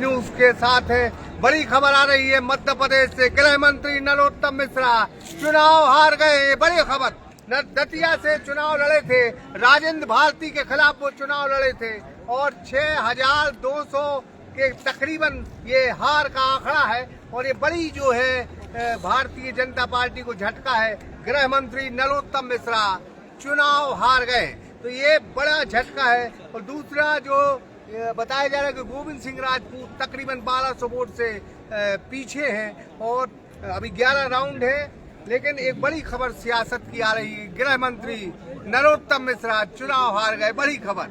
News के साथ है। बड़ी खबर आ रही है मध्य प्रदेश से। गृह मंत्री नरोत्तम मिश्रा चुनाव हार गए। बड़ी खबर, दतिया से चुनाव लड़े थे, राजेंद्र भारती के खिलाफ वो चुनाव लड़े थे और 6200 के तकरीबन ये हार का आंकड़ा है। और ये बड़ी जो है भारतीय जनता पार्टी को झटका है। गृह मंत्री नरोत्तम मिश्रा चुनाव हार गए, तो ये बड़ा झटका है। और दूसरा जो बताया जा रहा है कि गोविंद सिंह राजपूत तकरीबन 1200 वोट से पीछे हैं और अभी 11 राउंड है। लेकिन एक बड़ी खबर सियासत की आ रही है, गृह मंत्री नरोत्तम मिश्रा चुनाव हार गए। बड़ी खबर,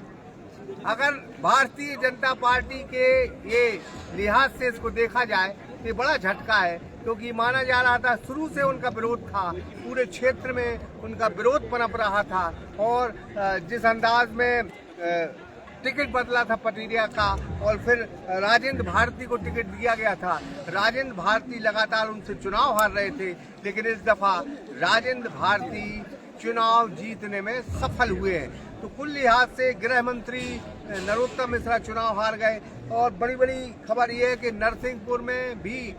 अगर भारतीय जनता पार्टी के ये लिहाज से इसको देखा जाए तो ये बड़ा झटका है, क्योंकि माना जा रहा था शुरू से उनका विरोध था, पूरे क्षेत्र में उनका विरोध पनप रहा था। और जिस अंदाज में टिकट बदला था पटिरिया का और फिर राजेंद्र भारती को टिकट दिया गया था, राजेंद्र भारती लगातार उनसे चुनाव हार रहे थे। लेकिन इस दफा राजेंद्र भारती चुनाव जीतने में सफल हुए हैं। तो कुल लिहाज से गृह मंत्री नरोत्तम मिश्रा चुनाव हार गए। और बड़ी बड़ी खबर यह है कि नरसिंहपुर में भी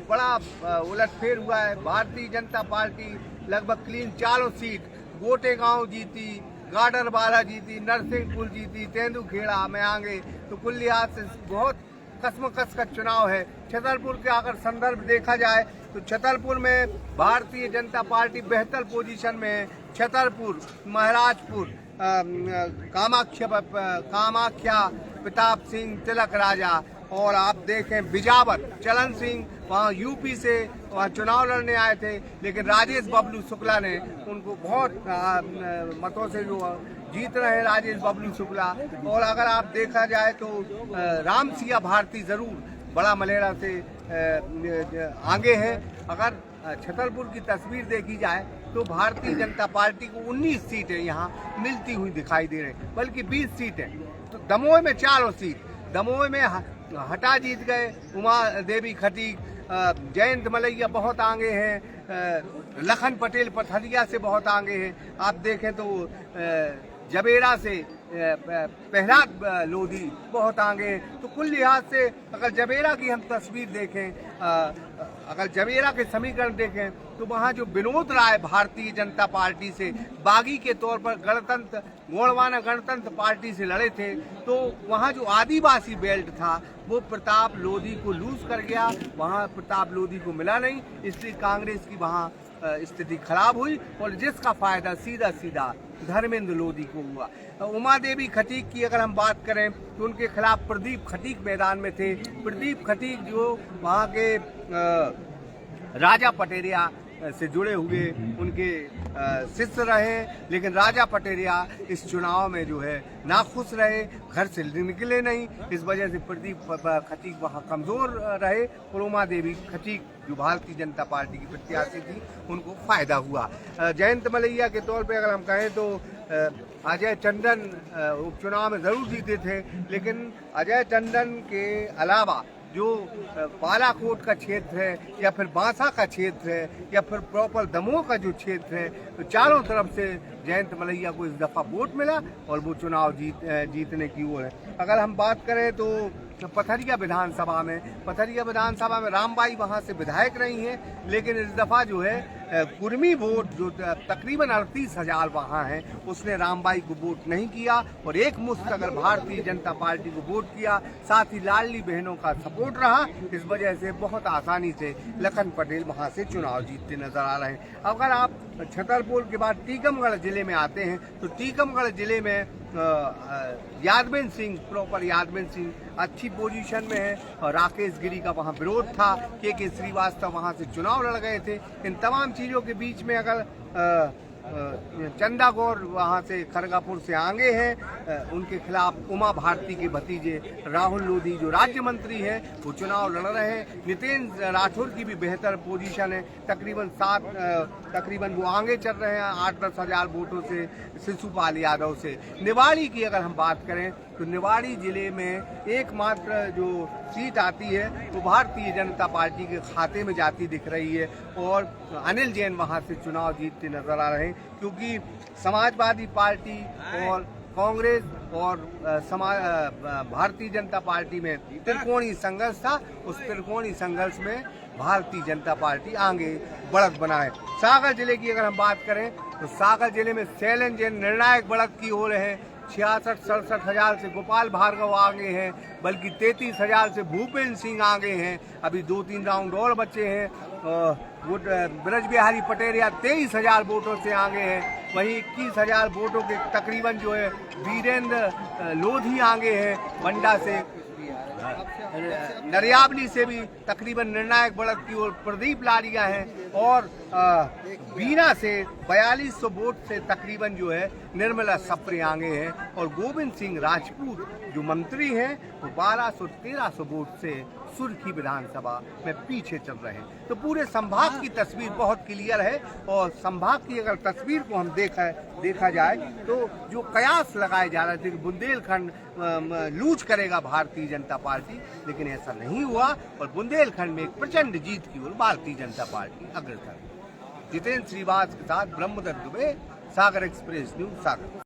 बड़ा उलटफेर हुआ है। भारतीय जनता पार्टी लगभग क्लीन चारों सीट, गोटेगांव जीती, गाडर बारा जीती, नरसिंहपुर जीती, तेंदुखेड़ा में आगे। तो कुल लिहाज से बहुत कसमकस का चुनाव है। छतरपुर के अगर संदर्भ देखा जाए तो छतरपुर में भारतीय जनता पार्टी बेहतर पोजीशन में है। छतरपुर, महाराजपुर, कामाख्या, प्रताप सिंह, तिलक राजा, और आप देखें बिजावर, चलन सिंह वहाँ यूपी से वहाँ चुनाव लड़ने आए थे, लेकिन राजेश बबलू शुक्ला ने उनको बहुत मतों से जो जीत रहे हैं राजेश बबलू शुक्ला। और अगर आप देखा जाए तो राम सिया भारती जरूर बड़ा मलेरा से आगे हैं। अगर छतरपुर की तस्वीर देखी जाए तो भारतीय जनता पार्टी को 19 सीटें यहाँ मिलती हुई दिखाई दे रही, बल्कि 20 सीटें। तो दमोह में 4 सीट, दमोह में हटा जीत गए उमा देवी खटीक, जयंत मलैया बहुत आगे हैं, लखन पटेल पथरिया से बहुत आगे हैं। आप देखें तो जबेरा से प्रहलाद लोधी बहुत आगे हैं। तो कुल लिहाज से अगर जबेरा की हम तस्वीर देखें, अगर जबेरा के समीकरण देखें तो वहाँ जो विनोद राय भारतीय जनता पार्टी से बागी के तौर पर गोंडवाना गणतंत्र पार्टी से लड़े थे, तो वहाँ जो आदिवासी बेल्ट था वो प्रताप लोधी को लूज कर गया, वहाँ प्रताप लोधी को मिला नहीं, इसलिए कांग्रेस की वहाँ स्थिति खराब हुई और जिसका फायदा सीधा सीधा धर्मेंद्र लोधी को हुआ। उमा देवी खटीक की अगर हम बात करें तो उनके खिलाफ प्रदीप खटीक मैदान में थे। प्रदीप खटीक जो वहाँ के राजा पटेरिया से जुड़े हुए उनके शिष्य रहे, लेकिन राजा पटेरिया इस चुनाव में जो है नाखुश रहे, घर से निकले नहीं। इस वजह से प्रदीप खटीक वहाँ कमजोर रहे और उमा देवी खटीक जो भारतीय जनता पार्टी की प्रत्याशी थी उनको फायदा हुआ। जयंत मलैया के तौर पे अगर हम कहें तो अजय टंडन उपचुनाव में जरूर जीते थे, लेकिन अजय टंडन के अलावा जो बालाकोट का क्षेत्र है या फिर बांसा का क्षेत्र है या फिर प्रॉपर दमोह का जो क्षेत्र है, तो चारों तरफ से जयंत मलैया को इस दफा वोट मिला और वो चुनाव जीतने की ओर है। अगर हम बात करें तो पथरिया विधानसभा में रामबाई वहां से विधायक रही हैं, लेकिन इस दफा जो है कुर्मी वोट जो तकरीबन 38,000 वहाँ हैं, उसने रामबाई को वोट नहीं किया और एक मुश्त अगर भारतीय जनता पार्टी को वोट किया, साथ ही लाडली बहनों का सपोर्ट रहा। इस वजह से बहुत आसानी से लखन पटेल वहाँ से चुनाव जीतते नजर आ रहे हैं। अगर आप छतरपुर के बाद टीकमगढ़ जिले में आते हैं तो टीकमगढ़ जिले में यादवेंद्र सिंह, प्रॉपर यादवेंद्र सिंह अच्छी पोजीशन में है और राकेश गिरी का वहाँ विरोध था, के श्रीवास्तव वहाँ से चुनाव लड़ गए थे। इन तमाम चीज़ों के बीच में अगर चंदा गौर वहाँ से खरगापुर से आगे हैं, उनके खिलाफ उमा भारती के भतीजे राहुल लोधी जो राज्य मंत्री हैं वो चुनाव लड़ रहे हैं। नितेंद्र राठौर की भी बेहतर पोजीशन है, तकरीबन वो आगे चल रहे हैं 8-10 हजार वोटों से शिशुपाल यादव से। निवाड़ी की अगर हम बात करें तो निवाड़ी जिले में एकमात्र जो सीट आती है वो भारतीय जनता पार्टी के खाते में जाती दिख रही है और अनिल जैन वहां से चुनाव जीतते नजर आ रहे हैं, क्योंकि समाजवादी पार्टी और कांग्रेस और भारतीय जनता पार्टी में त्रिकोणीय संघर्ष था। उस त्रिकोणीय संघर्ष में भारतीय जनता पार्टी आगे बढ़त बनाए। सागर जिले की अगर हम बात करें तो सागर जिले में चैलेंज निर्णायक बढ़त की ओर है। 66-67 हजार से गोपाल भार्गव आगे हैं, बल्कि 33 हजार से भूपेंद्र सिंह आगे हैं। अभी 2-3 राउंड और बचे हैं। ब्रज बिहारी पटेरिया 23 हजार वोटों से आगे हैं। वहीं 21 हजार वोटों के तकरीबन जो है वीरेंद्र लोधी आगे हैं। बंडा से नरियावली से भी तकरीबन निर्णायक बढ़त की ओर प्रदीप लारिया हैं। और बीना से 4200 वोट से तकरीबन जो है निर्मला सप्रे आगे हैं। और गोविंद सिंह राजपूत जो मंत्री हैं वो 1200-1300 वोट से सुर्खी विधानसभा में पीछे चल रहे हैं। तो पूरे संभाग की तस्वीर बहुत क्लियर है। और संभाग की अगर तस्वीर को हम देखा जाए तो जो कयास लगाए जा रहे थे कि बुंदेलखंड लूज करेगा भारतीय जनता पार्टी, लेकिन ऐसा नहीं हुआ और बुंदेलखंड में एक प्रचंड जीत की ओर भारतीय जनता पार्टी अग्रसर। जितेंद्र श्रीवास के साथ ब्रह्मदत्त दुबे, सागर एक्सप्रेस न्यूज, सागर।